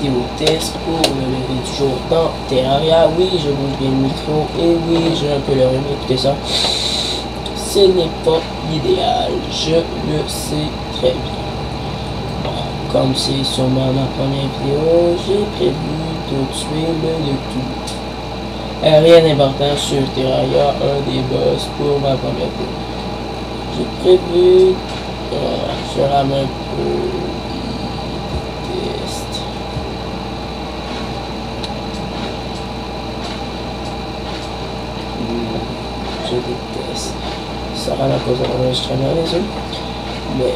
vidéo test pour le lever du jour dans Terraria. Oui, je bouge bien le micro et oui, j'ai un peu le rhume, écoutez ça. Ce n'est pas l'idéal, je le sais très bien. Bon, comme c'est sûrement ma première vidéo, j'ai prévu de tuer le tout. Rien d'important sur Terraria, un des boss pour ma première vidéo. J'ai prévu je rame un peu test. Je déteste. Ça rend la cause de l'enregistrement les yeux. Mais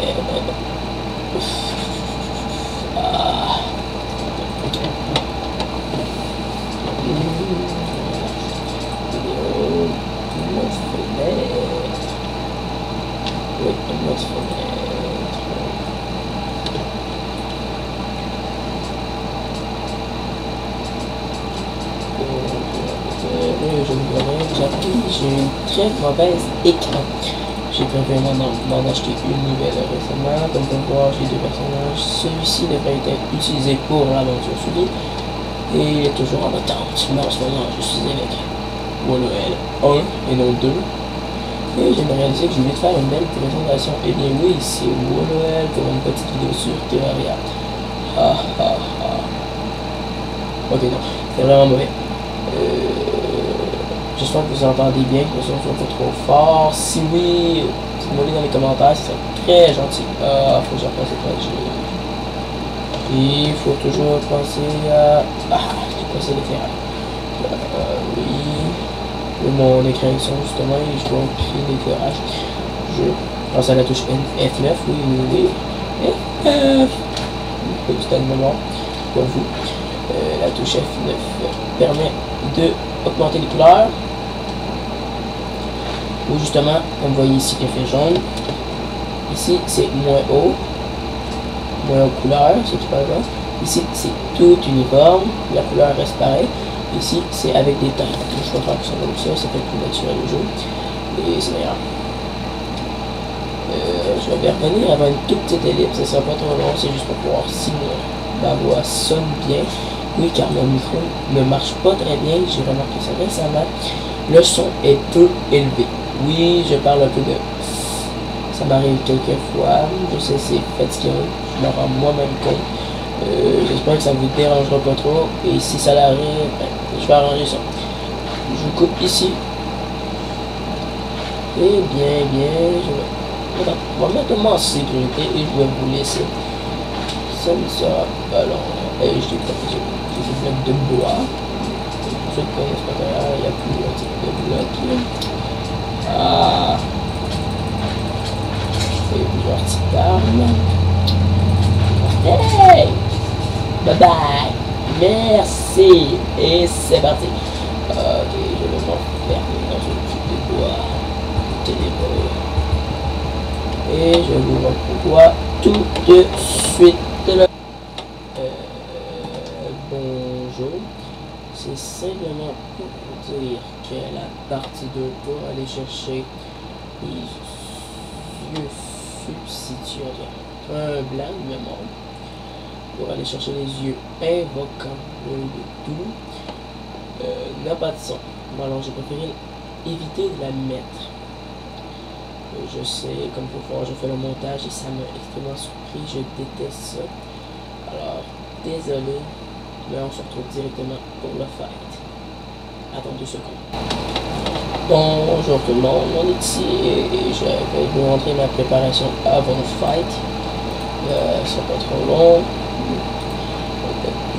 j'ai une très mauvaise écran. J'ai prévu d'en acheter une nouvelle récemment. Comme vous pouvez voir, j'ai deux personnages. Celui-ci devrait être utilisé pour l'aventure suivie. Et il est toujours en attente. Mais en ce moment, je suis avec Woloel 1 et non 2. Et j'ai réalisé que je voulais faire une belle présentation. Et bien oui, c'est Woloel pour une petite vidéo sur Terraria. Ok, non, c'est vraiment mauvais. J'espère que vous entendez bien, que le son soit pas trop fort. Si oui, dites-moi dans les commentaires, c'est très gentil. Faut que j'en pense à jeu. Et il faut toujours penser à... j'ai passé l'éclairage. Oui. Mon écran est son justement, et je dois créer l'éclairage. Je pense à la touche F9, oui. F9. Petite de mémoire pour vous. La touche F9 permet de augmenter les couleurs. Ou justement, comme vous voyez ici qui fait jaune. Ici c'est moins haut couleur, c'est qui passe là. Ici c'est tout uniforme, la couleur reste pareille. Ici c'est avec des teintes. Je vais faire ça comme ça fait plus naturel au jeu. Et c'est meilleur. Je vais revenir avant une toute petite ellipse, ça sera pas trop long, c'est juste pour voir si ma voix sonne bien. Oui, car mon micro ne marche pas très bien, j'ai remarqué ça récemment. Le son est peu élevé. Oui, je parle un peu de... Ça m'arrive quelques fois, je sais c'est fatigant, je me rends moi-même compte. J'espère que ça ne vous dérangera pas trop, et si ça l'arrive, je vais arranger ça. Je vous coupe ici. Et je vais... on va mettre moi en sécurité et je vais vous laisser. Ça ne sera pas long. Et je dis pas que c'est blocs de bois. Ceux qui connaissent pas derrière, il y a plusieurs types de blocs. Et plusieurs types d'armes. Hey! Bye bye! Merci! Et c'est parti! Ok, je vais m'enfermer dans un type de bois ténébreux. Et je vous revois tout de suite. Bonjour. C'est simplement pour vous dire que la partie 2 pour aller chercher les yeux substituaires, un blanc de mémoire, pour aller chercher les yeux invoquant l'œil de tout, n'a pas de son. Bon, alors j'ai préféré éviter de la mettre. Je sais, comme vous pouvez voir, je fais le montage et ça m'a extrêmement surpris, je déteste ça. Alors, désolé, mais on se retrouve directement pour le fight. Attends 2 secondes. Bonjour tout le monde, on est ici et je vais vous montrer ma préparation avant le fight. C'est pas trop long.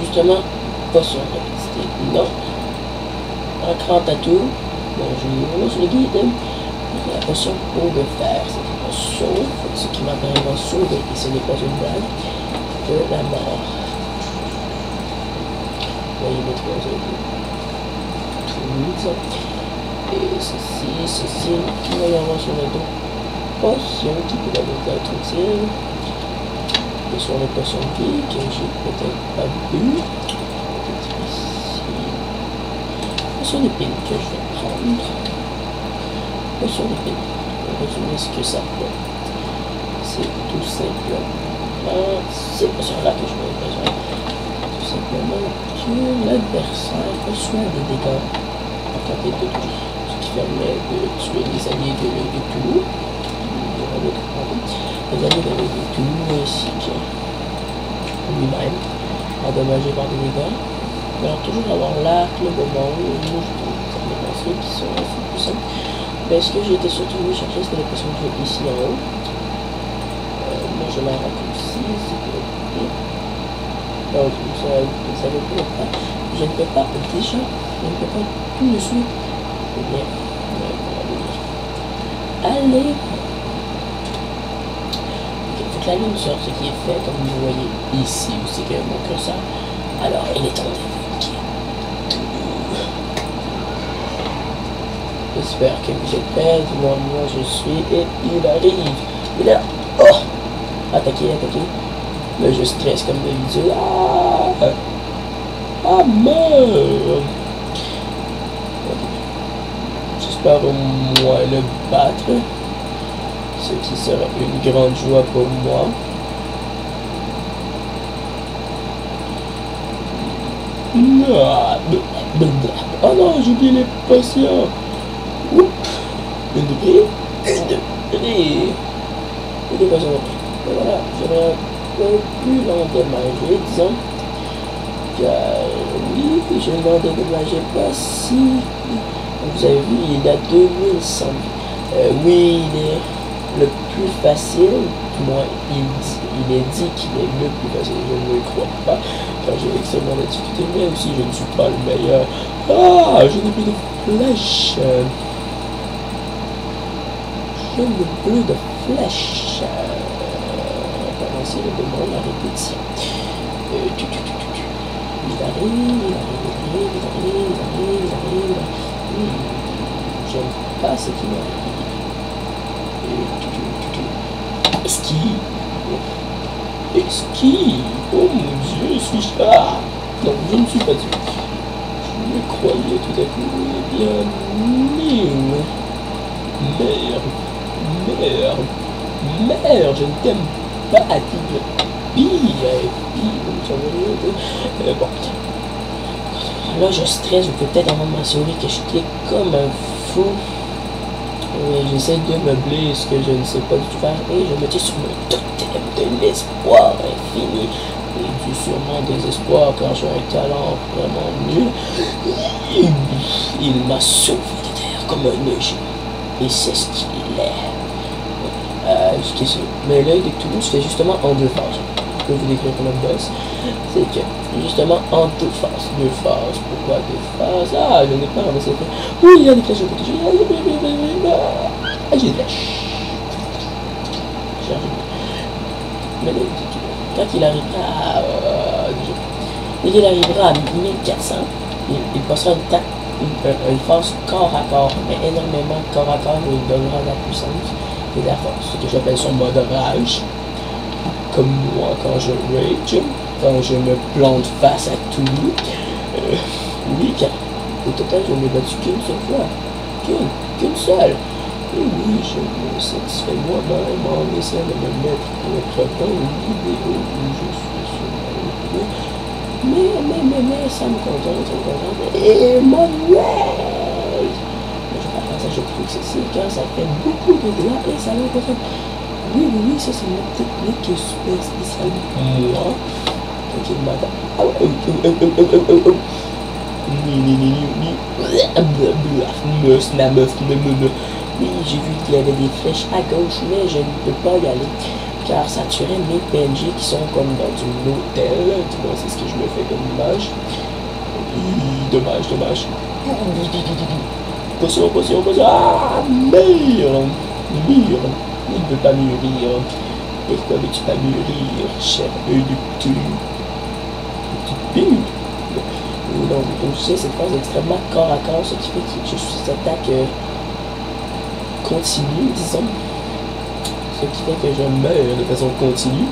Justement, pas sur rapidité, non. Un cran tatou. Bonjour, je le guide. La potion eau de fer, c'est une potion, ce qui m'a vraiment sauvé, et ce n'est pas une blague, de la mort. Vous voyez mes 3 autres. Tout. Et ceci, qui va y avoir sur le dos. Potion qui peut être utile. Et sur les potions de vie, que j'ai peut-être pas bu. Ici. Potion d'épine que je vais prendre. Potion d'épine. On va résumer ce que ça fait. C'est tout simplement ces potions-là que je vais besoin. Tout simplement que l'adversaire reçoit des dégâts en quantité de touche, ce qui permet de tuer les alliés de l'œil de Toulouse, les alliés de l'œil de Toulouse ainsi que lui-même, endommagé par des dégâts. Alors toujours avoir l'arc, le moment où je trouve des monstres qui sont assez puissants. Mais ce que j'ai été surtout venu chercher, c'était les potions de jeu ici en haut. Moi je la raccourcis, c'est que... Donc ça veut plus longtemps. Je ne peux pas, déjà, je ne peux pas tout de suite. Eh bien, allez. Il faut que la lune sorte, ce qui est fait, comme vous voyez ici aussi que mon curseur. Alors, il est temps de J'espère que vous êtes prêts, moi je suis, et il arrive. Il est là. Oh! Attaquez. Mais je stresse comme d'habitude. Ah merde! J'espère au moins le battre. Ce qui sera une grande joie pour moi. Oh non, j'ai oublié les potions. Oups. Une de prix. Et des potions. Et voilà, j'aurais un peu plus l'endommagé, disons. Car oui, je n'en dédommageais pas si. Vous avez vu, il a 2100. Oui, il est le plus facile. Du moins, il est dit qu'il est le plus facile. Je ne le crois pas. Car j'ai extrêmement de difficulté, mais aussi je ne suis pas le meilleur. Ah, je n'ai plus de flèches. Je n'ai plus de flèches. Commencer le demande la répétition. Il arrive. J'aime pas ce qui m'arrive. Esquive. Oh mon Dieu, suis-je... Ah non, je ne suis pas Dieu. Je me croyais tout à coup. Eh bien, merde, je ne t'aime pas, tigre. Pire. Bon. Là, je stresse, je peux peut-être avant de m'assurer que je clique comme un fou. J'essaie de meubler ce que je ne sais pas du tout faire et je me tiens sur mon totem de l'espoir infini et du sûrement désespoir car j'ai un talent vraiment nul. Il m'a sauvé de terre comme un nœud et c'est ce qu'il est. Mais l'œil de Toulouse fait justement en deux phases. Je peux vous décrire comme un boss. C'est que justement en deux phases. Pourquoi deux phases? Ah, je n'ai pas ramassé. Oui, il y a des flèches de côté. J'ai des flèches. Mais quand il arrivera à... dès qu'il arrivera à 1400, il passera une phase corps à corps, mais énormément corps à corps où il donnera de la puissance et de la force. Ce que j'appelle son mode rage. Comme moi quand je rage, quand je me plante face à tout. Oui, car au total je n'ai battu qu'une seule fois. Qu'une seule. Et oui, je me satisfais moi-même en essayant de me mettre dans une vidéo où je suis sur ma vidéo. Mais ça me contente. Et mon rage! Je vais faire ça, je trouve que c'est quand ça fait beaucoup de dégâts et ça m'impressionne. Oui, ça c'est une technique super spéciale. Moi, quand il m'attend. Oui, j'ai vu qu'il y avait des flèches à gauche, mais je ne peux pas y aller. Car ça tuerait mes PNJ qui sont comme dans un hôtel. Du moins, c'est ce que je me fais comme image. Dommage. Potion. Ah, merde. Il ne peut pas mûrir. Pourquoi veux-tu pas mûrir, cher œil de Cthulhu? Tu pues. Donc, comme je sais, cette phase est extrêmement corps à corps, ce qui fait que je suis attaque continue, disons. Ce qui fait que je meurs de façon continue.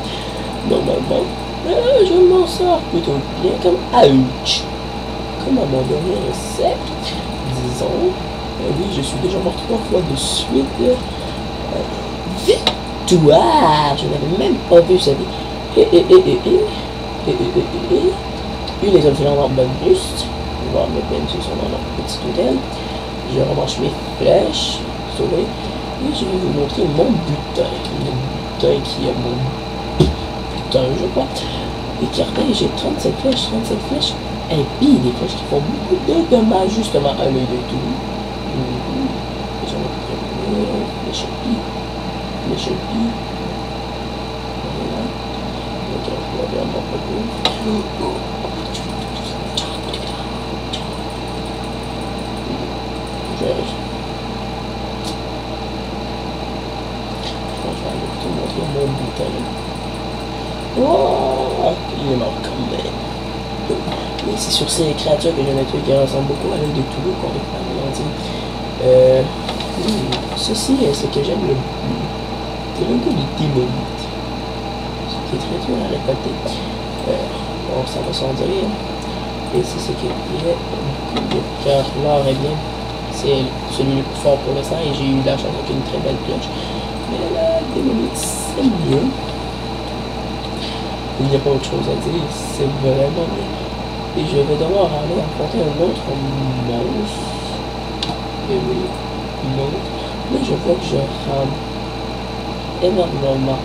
Normalement, je m'en sors plutôt bien, comme ouch. Comme à mon dernier essai, disons. Oui, je suis déjà mort 3 fois de suite. Victoire! Je n'avais même pas vu ça. une étoile filante en bonus. On va voir mes PNC sont dans leur petit hôtel. Je remanche mes flèches. Sauvé. Et je vais vous montrer mon butin. Le butin qui est mon butin, je crois. Écarté, j'ai 37 flèches. 37 flèches impies. Des flèches qui font beaucoup de dommages justement à l'œil de tout. J'en ai pris flèche impie. Flèche impie. Voilà. Donc, je vais regarder mon propos. Je vais te montrer mon butin. Oh, il est mort quand même. Mais c'est sur ces créatures que je vais tuer qui ressemblent beaucoup à l'œil de Toulouse qu'on va faire ceci, c'est que j'aime le plus. C'est le goût du démonite. Ce qui est très dur à récolter. Bon, ça va sans dire. Et c'est ce qui est beaucoup de cœur. L'or est bien. C'est celui le plus fort pour l'instant et j'ai eu la chance avec une très belle cloche. Mais la démonite, c'est mieux. Il n'y a pas autre chose à dire, c'est vraiment bien. Et je vais devoir aller affronter un autre monstre. Et oui, l'autre. Mais je vois que je rame énormément.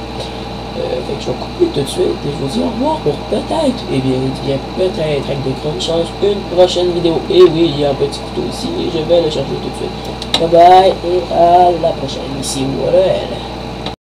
Fait que je vais couper tout de suite et je vous dis au revoir pour peut-être, et bien peut-être avec de grandes chances, une prochaine vidéo. Et oui, il y a un petit couteau ici et je vais le chercher tout de suite. Bye bye et à la prochaine. Ici Water.